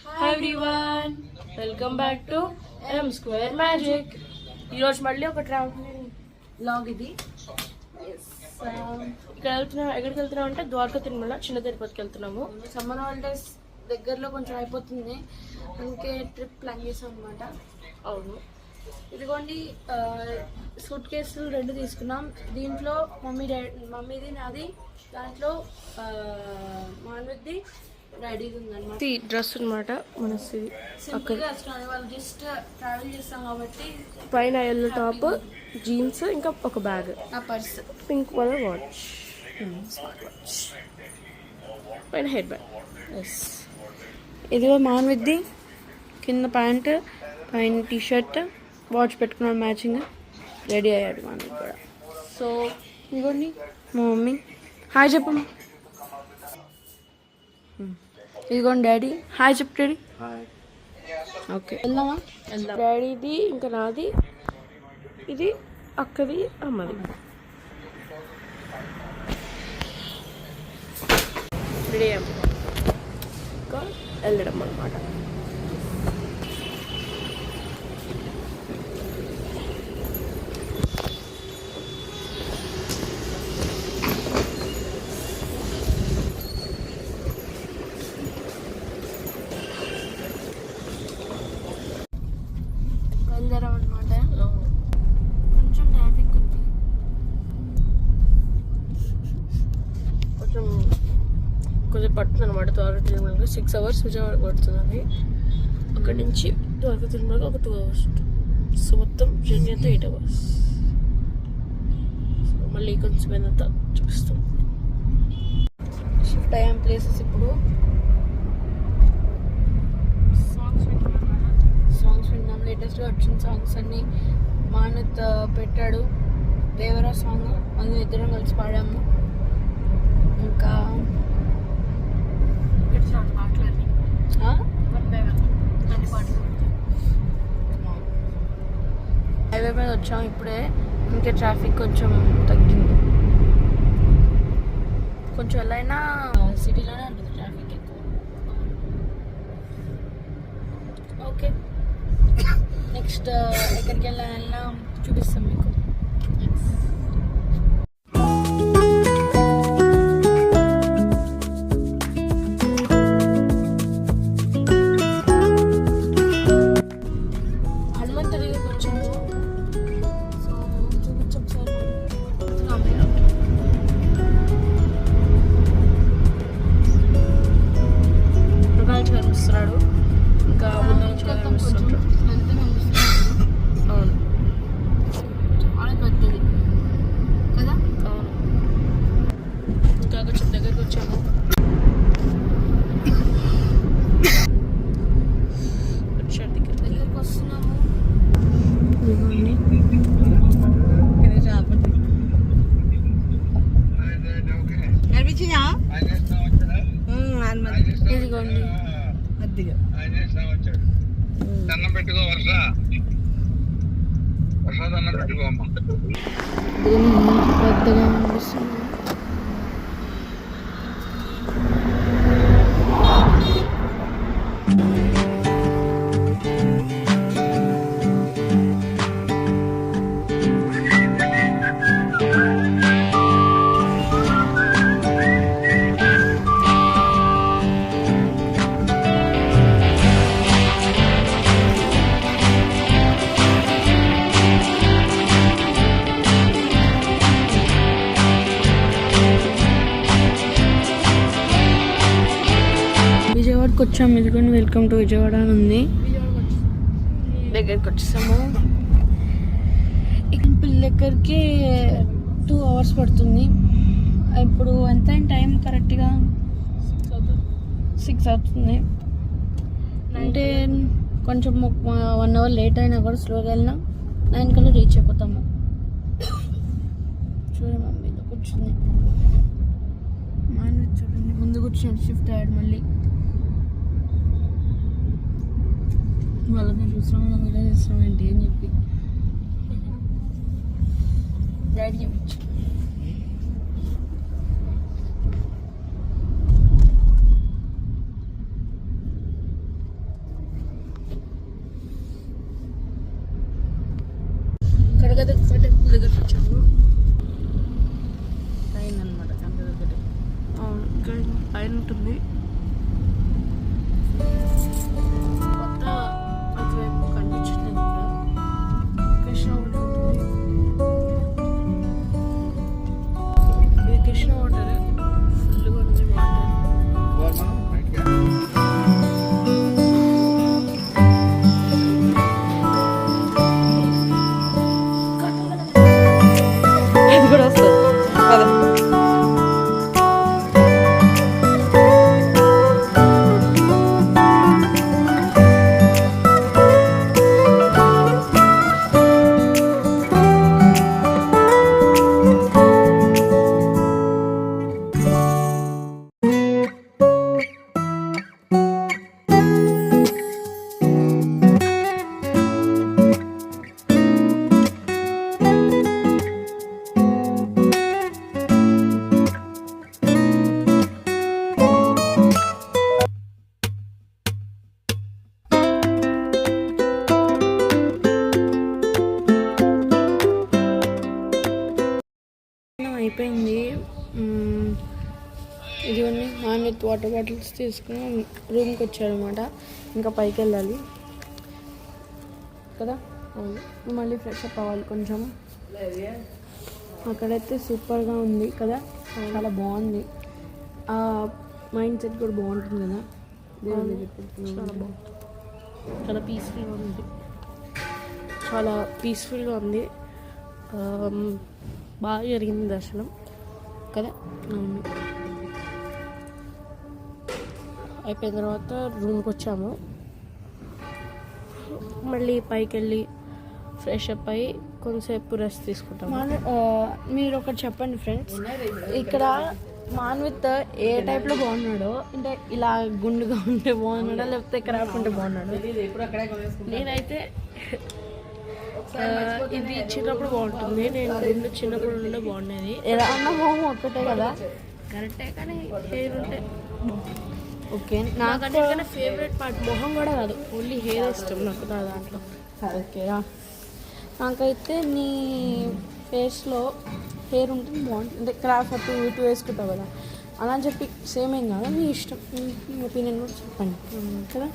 Hi everyone, welcome back to M square magic. ఈరోజు మళ్ళీ ఒక ట్రావెలింగ్ బ్లాగ్ ఇది. ఎక్కడికి వెళ్తున్నాం అంటే ద్వారకా తిరుమల చిన్న తిరుపతికి వెళ్తున్నాము. సమ్మర్ హాలిడేస్ దగ్గరలో కొంచెం అయిపోతుంది, అందుకే ట్రిప్ ప్లాన్ చేసాం అనమాట. అవును, ఇదిగోండి సూట్ కేసులు 2 తీసుకున్నాం. దీంట్లో మమ్మీది నాది, దాంట్లో మాన్విది డాడీది ఉందన్నమాట. డ్రెస్ అనమాట మన వాళ్ళు జస్ట్ ట్రావెల్ చేస్తాం కాబట్టి పైన ఎల్లో టాప్, జీన్స్, ఇంకా ఒక బ్యాగ్, నా purse, pink colour watch, smart watch, పైన హెడ్ బ్యాండ్. ఎస్, ఇదిగో మాన్విది కింద ప్యాంట్, పైన టీషర్ట్, వాచ్ పెట్టుకున్నాడు మ్యాచింగ్. రెడీ అయ్యాడు మాన్విది కూడా. సో ఇదిగోండి మా మమ్మీ. హాయ్ చెప్పమ్మా. ఇదిగోండి డాడీ. హాయ్ చెప్పు డాడీ. ఓకే, వెళ్దామా? డాడీది ఇంకా నాది, ఇది అక్కది, అమ్మది. రెడీ అయ్యాము, ఇంకా వెళ్ళడం అన్నమాట. కొంచెం ట్రాఫిక్ ఉంది, కొంచెం పడుతుంది అనమాట. ద్వారకా తిరుమలకి 6 hours విజయవాడ పడుతుంది. అక్కడి నుంచి ద్వారకా తిరుమలకి ఒక 2 hours. సో మొత్తం జర్నీ అంతా 8 hours. సో మళ్ళీ కొంచెం ఏదంతా చూపిస్తాం. షిఫ్ట్ అయ్యాం ప్లేసెస్. ఇప్పుడు సాంగ్స్ విన్నాం. లేటెస్ట్గా వచ్చిన సాంగ్స్ అన్నీ మానత్ పెట్టాడు. దేవరా సాంగ్ అది ఇద్దరం కలిసి పాడాము. ఇంకా హైవే మీద వచ్చాము ఇప్పుడే. ఇంకా ట్రాఫిక్ కొంచెం తగ్గింది. కొంచెం ఎలా అయినా సిటీలోనే ఉంటుంది ట్రాఫిక్ ఎక్కువ. ఓకే, నెక్స్ట్ ఎక్కడికి వెళ్ళాలన్నా చూపిస్తాం మీకు. హనుమంతుడి దగ్గరికి వచ్చాము. సో చూపించాం సార్. మృగాలు కనిపిస్తున్నాడు, ఇంకా ముందు నుంచి కనిపిస్తుంటాడు. అవును, చాలా పెద్దది కదా. అవును, ఇంకా కొంచెం దగ్గరికి వచ్చాము. దగ్గరికి వస్తున్నాము. ఇదిగోండి దండం పెట్టుకో, వర్ష దండం పెట్టుకో అమ్మ. పెద్దగా అనిపిస్తుంది. విజయవాడకి వచ్చాము. ఇదిగోండి వెల్కమ్ టు విజయవాడ అని ఉంది. దగ్గరికి వచ్చేసాము. టెంపుల్ దగ్గరికి 2 hours పడుతుంది. ఇప్పుడు ఎంత టైం? కరెక్ట్గా 6 అవుతుంది. అంటే కొంచెం 1 hour లేట్ అయినా కూడా స్లోగా వెళ్ళినా 9 కల్లా రీచ్ అయిపోతాము. చూడండి మమ్మీ కూర్చుంది. మాన్విత్ చూడండి ముందు కూర్చొని షిఫ్ట్ అయ్యాడు మళ్ళీ. వాళ్ళని చూస్తున్నాం, మనం ఇలా చేస్తున్నాం ఏంటి అని చెప్పి డాడీ చెప్పచ్చు. కనకదుర్గ టెంపుల్ దగ్గరికి వచ్చాము. పైన అనమాట కనకదుర్గ టెంపుల్. అవును, ఇక్కడ పైన ఉంటుంది. కొత్త అటువైపు కనిపించట్లేదు కూడా. కృష్ణ ఒకటి ఉంటుంది. ఇది కృష్ణ వాటర్, ఫుల్గా ఉంది వాటర్. అది కూడా వస్తుంది. అయిపోయింది. ఇదివన్నీ మాన్విత్ వాటర్ బాటిల్స్ తీసుకుని రూమ్కి వచ్చాడనమాట. ఇంకా పైకి వెళ్ళాలి కదా. అవును, మళ్ళీ ఫ్రెష్ అప్ అవ్వాలి కొంచెం. అక్కడైతే సూపర్గా ఉంది కదా, చాలా బాగుంది. ఆ మైండ్ సెట్ కూడా బాగుంటుంది కదా, చాలా బాగుంది. చాలా పీస్ఫుల్గా ఉంది, చాలా పీస్ఫుల్గా ఉంది. బాగా జరిగింది దర్శనం కదా. అవును, అయిపోయిన తర్వాత రూమ్కి వచ్చాము. మళ్ళీ పైకి వెళ్ళి ఫ్రెష్ అప్ అయ్యి కొంతసేపు రెస్ట్ తీసుకుంటాము. మీరు ఒకటి చెప్పండి ఫ్రెండ్స్, ఇక్కడ మాన్విత్ ఏ టైప్లో బాగున్నాడో, అంటే ఇలా గుండుగా ఉంటే బాగున్నాడా లేకపోతే క్రాఫ్ ఉంటే బాగున్నాడు? నేనైతే ఇది చిన్నప్పుడు బాగుంటుంది. నేను గుండు చిన్నప్పుడు ఉండే బాగుండేది. ఎలా అన్న మొహం ఒక్కటే కదా, కరెక్టే, కానీ హెయిర్ ఉంటే ఓకే. నాకన్నా ఫేవరెట్ పార్ట్ మొహం కూడా కాదు, ఓన్లీ హెయిర్ ఇష్టం నాకు నా దాంట్లో. ఓకేరా, నాకైతే నీ ఫేస్లో హెయిర్ ఉంటుంది బాగుంటుంది, అంటే క్రాఫ్ అటు ఇటు వేసుకుంటావు కదా, అలా అని చెప్పి సేమ్ ఏం కాదు, మీ ఇష్టం, మీ ఒపీనియన్ కూడా చెప్పండి కదా.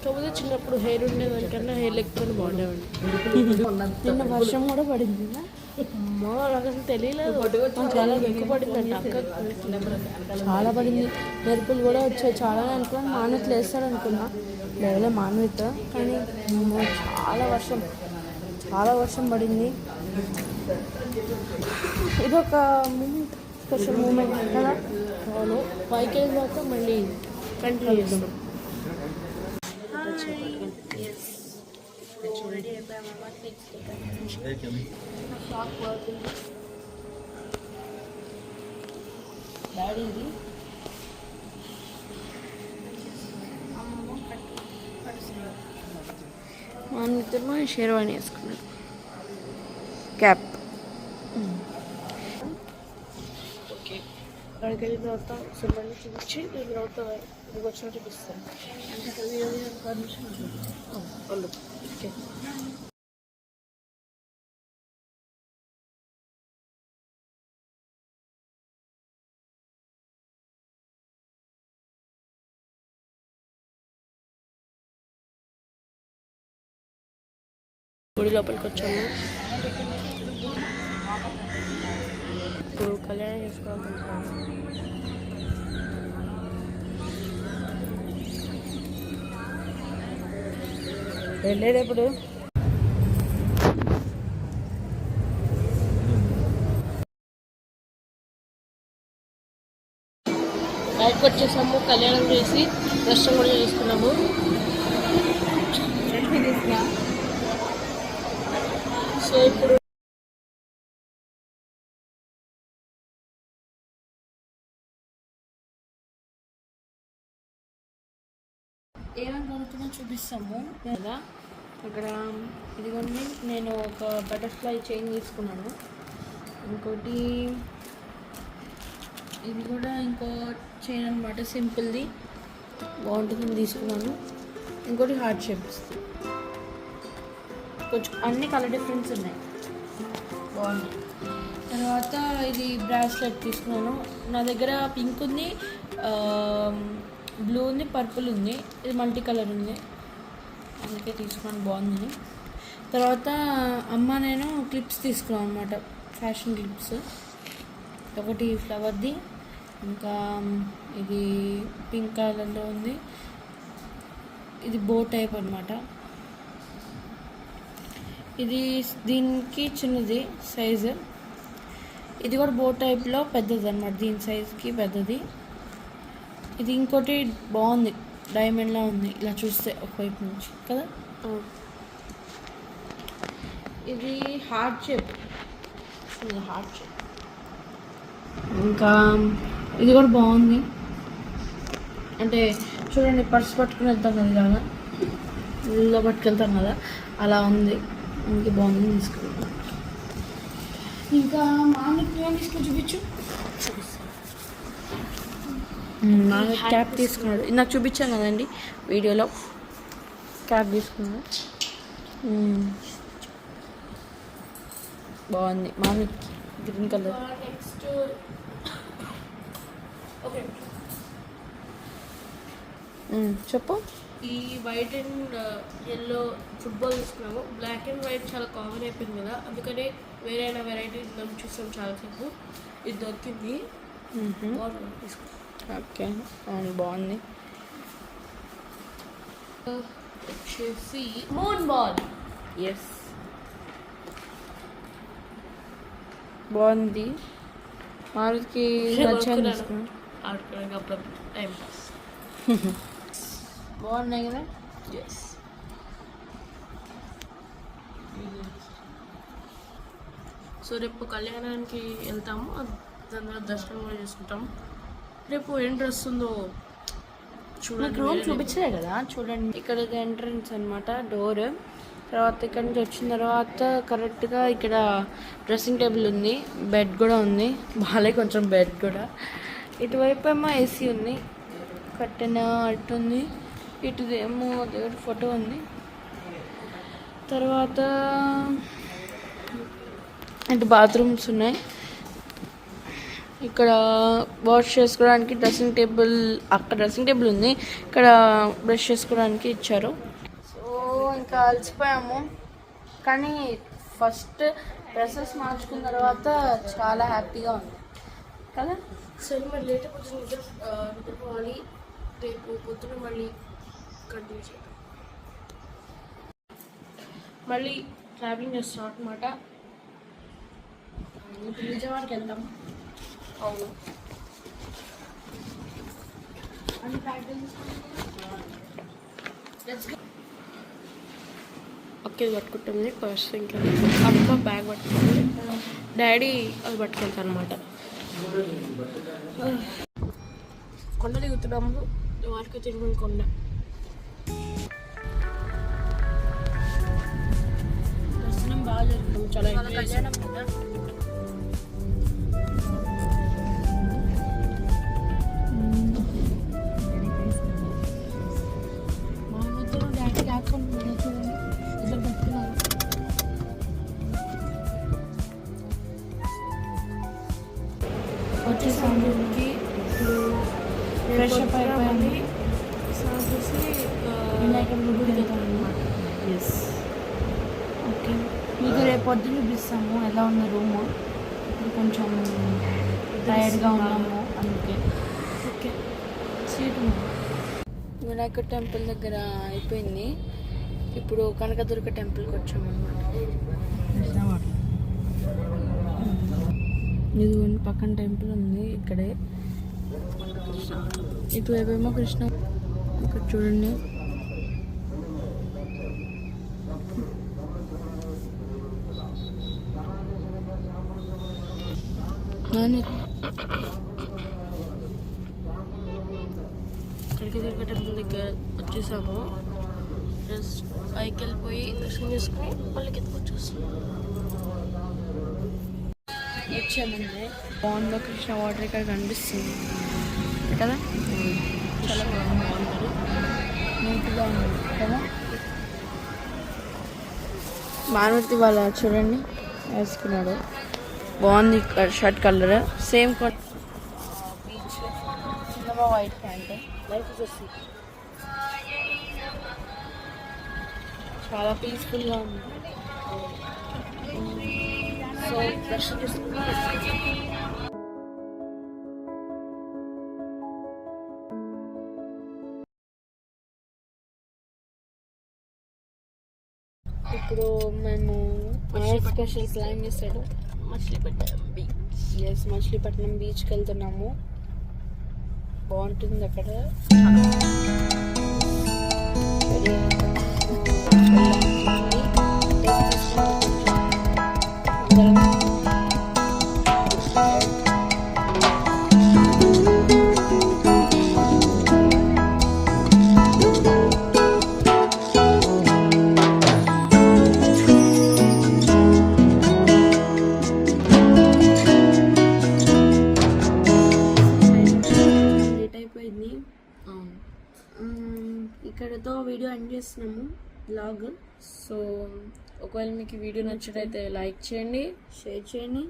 కాకపోతే చిన్నప్పుడు హెయిర్ ఉండేదానికన్నా హెయిర్ లేకపోతే బాగుండేవాడి. నిన్న వర్షం కూడా పడింది, నాకు అసలు తెలియలేదు, చాలా ఎక్కువ పడిందంట. అక్క చాలా పడింది, మెరుపులు కూడా వచ్చాయి చాలా. అనుకున్నాను మాన్విత్ లేస్తాడు అనుకున్నా, లేవలే మాన్విత్, కానీ చాలా వర్షం పడింది. ఇది ఒక మూమెంట్, స్పెషల్ మూమెంట్ కదా. అవును, పైకి వెళ్ళిన తర్వాత మళ్ళీ కంటిన్యూ చేస్తాం. డాడీది మా మిత్రులు షేర్వాణి వేసుకున్నాడు, క్యాప్. ఓకే, అక్కడికి వెళ్ళిన తర్వాత సినిమాని చూపించి నేను తర్వాత ఇది వచ్చిన చూపిస్తాను. ఓకే, గుడి లోపలికి వచ్చాము. ఇప్పుడు కళ్యాణం చేసుకోవాలనుకుంటున్నాను. వెళ్ళేది ఎప్పుడు? బయటకు వచ్చేసాము, కళ్యాణం చేసి దర్శనం కూడా చేసుకున్నాము. సో ఇప్పుడు ఏమేమి కొనుక్కున్నా చూపిస్తాము కదా. ఇక్కడ ఇదిగోండి, నేను ఒక బటర్ఫ్లై చైన్ తీసుకున్నాను. ఇంకోటి ఇది కూడా ఇంకో చైన్ అనమాట, సింపుల్ది, బాగుంటుందని తీసుకున్నాను. ఇంకోటి హార్ట్ షేప్స్. కొంచెం అన్ని కలర్ డిఫరెన్స్ ఉన్నాయి, బాగుంది. తర్వాత ఇది బ్రాస్లెట్ తీసుకున్నాను. నా దగ్గర పింక్ ఉంది, బ్లూ ఉంది, పర్పుల్ ఉంది. ఇది మల్టీ కలర్ ఉంది, అందుకే తీసుకున్నాను, బాగుంది. తర్వాత అమ్మ నేను క్లిప్స్ తీసుకున్నాను అనమాట, ఫ్యాషన్ క్లిప్స్. ఒకటి ఫ్లవర్ది, ఇంకా ఇది పింక్ కలర్లో ఉంది. ఇది బో టైప్ అనమాట. ఇది దీనికి చిన్నది సైజు, ఇది కూడా బో టైప్లో పెద్దది అనమాట, దీని సైజుకి పెద్దది. ఇది ఇంకోటి బాగుంది, డైమండ్లా ఉంది ఇలా చూస్తే ఒకవైపు నుంచి కదా. ఇది హార్ట్ షేప్, హార్ట్ షేప్. ఇంకా ఇది కూడా బాగుంది, అంటే చూడండి పర్స్ పట్టుకుని వెళ్తాం కదా, ఇలాగా ఇల్లు పట్టుకెళ్తాం కదా, అలా ఉంది. ఇంక బాగుంది, తీసుకున్నాం. ఇంకా మామూలు ఏం తీసుకుని చూపించు. మామూలు క్యాప్ తీసుకున్నాడు, నాకు చూపించాను కదండి వీడియోలో, క్యాప్ తీసుకున్నాడు, బాగుంది. మామూలు గ్రీన్ కలర్. నెక్స్ట్ ఓకే చెప్పు. ఈ వైట్ అండ్ ఎల్లో ఫుట్బాల్ తీసుకున్నాము. బ్లాక్ అండ్ వైట్ చాలా కామన్ అయిపోయింది కదా, అందుకనే వేరే వెరైటీ మనం చూస్తాం చాలాసేపు. ఇది దొరికింది, తీసుకున్నాం. ఓకే, అవును బాగుంది. వచ్చేసి మూన్ బాల్. ఎస్, బాగుంది. మారుతికి నచ్చాను, తీసుకున్నాం. ఆడుకోవడానికి అప్పుడప్పుడు టైం పాస్. బాగున్నాయి కదా. ఎస్, సో రేపు కళ్యాణానికి వెళ్తాము, దాని తర్వాత దర్శనం కూడా చేసుకుంటాము. రేపు ఏం డ్రెస్ ఉందో చూడండి, రూమ్ చూపించలే కదా, చూడండి. ఇక్కడ ఎంట్రన్స్ అనమాట, డోర్. తర్వాత ఇక్కడ నుంచి వచ్చిన తర్వాత కరెక్ట్గా ఇక్కడ డ్రెస్సింగ్ టేబుల్ ఉంది, బెడ్ కూడా ఉంది, బాగాలే కొంచెం బెడ్ కూడా. ఇటువైపు ఏమో ఏసీ ఉంది, కట్టిన అటు ఉంది, ఇటుదేమో దేవుడి ఫోటో ఉంది. తర్వాత ఇటు బాత్రూమ్స్ ఉన్నాయి. ఇక్కడ వాష్ చేసుకోవడానికి డ్రెస్సింగ్ టేబుల్, అక్కడ డ్రెస్సింగ్ టేబుల్ ఉంది, ఇక్కడ బ్రష్ చేసుకోవడానికి ఇచ్చారు. సో ఇంకా అలసిపోయాము, కానీ ఫస్ట్ డ్రెస్సెస్ మార్చుకున్న తర్వాత చాలా హ్యాపీగా ఉంది కదా. సరే మరి లేట్ కొంచెం నిద్రపోవాలి, రేపు పొద్దున మళ్ళీ కంటిన్యూ చేద్దాం. మళ్ళీ ట్రావెలింగ్ చేస్తాం అనమాట. ఇప్పుడు విజయవాడకి వెళ్తాం. అవును, అని బ్యాగ్ ఓకే పట్టుకుంటుంది పర్స్, ఇంకా అమ్మ బ్యాగ్ పట్టుకుంటుంది, డాడీ అది పట్టుకెళ్తాను అనమాట. కొండ దిగుతున్నాము, వాటికి తిరుగుని కొండ. దర్శనం బాగా జరుగుతుంది, చాలా కళ్యాణం కదా. వచ్చేసానికి ఇప్పుడు ఫ్రెష్ అప్ అయిపోయింది, చూసి వినాయకుడి గుడికి వెళ్తాం అనమాట. Yes, okay. మీకు రేపు పొద్దున్న చూపిస్తాము ఎలా ఉన్న రూము. ఇప్పుడు కొంచెం టైర్డ్గా ఉన్నాము, అందుకే. Okay, seat. వినాయకుడి టెంపుల్ దగ్గర అయిపోయింది, ఇప్పుడు కనకదుర్గ టెంపుల్కి వచ్చాము అనమాట. ఇది పక్కన టెంపుల్ ఉంది ఇక్కడే, ఇటువైపేమో కృష్ణ. ఇక్కడ చూడండి, కనకదుర్గ టెంపుల్ దగ్గర వచ్చేసాము. జస్ట్ పైకి వెళ్ళిపోయి దర్శనం చేసుకుని మళ్ళీ కిందకి వచ్చేస్తాం. వచ్చామంటే బాగుందో కృష్ణ వాటర్ ఇక్కడ కనిపిస్తుంది కదా, చాలా బాగుంటుంది, నీట్గా ఉంది కదా. మారుతి వాళ్ళ చూడండి వేసుకున్నాడు, బాగుంది షర్ట్ కలర్ సేమ్ బీచ్, చిన్నగా వైట్ ప్యాంట్, లైఫ్ వచ్చేసి చాలా పీస్ఫుల్గా ఉంది. సో దర్శనం చేసుకున్నాం. ఇప్పుడు మేము స్పెషల్ ప్లాన్ చేశాడు మచిలీపట్నం బీచ్. ఎస్, మచిలీపట్నం బీచ్కి వెళ్తున్నాము. బాగుంటుంది అక్కడ. ఇక్కడతో వీడియో ఎండ్ చేస్తున్నాము, బ్లాగ్. సో ఒకవేళ మీకు వీడియో నచ్చినట్లయితే లైక్ చేయండి, షేర్ చేయండి,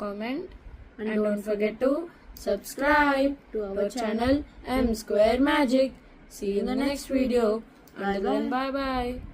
comment, and don't forget to subscribe to our channel M Square Magic. See you in the next video. Bye bye.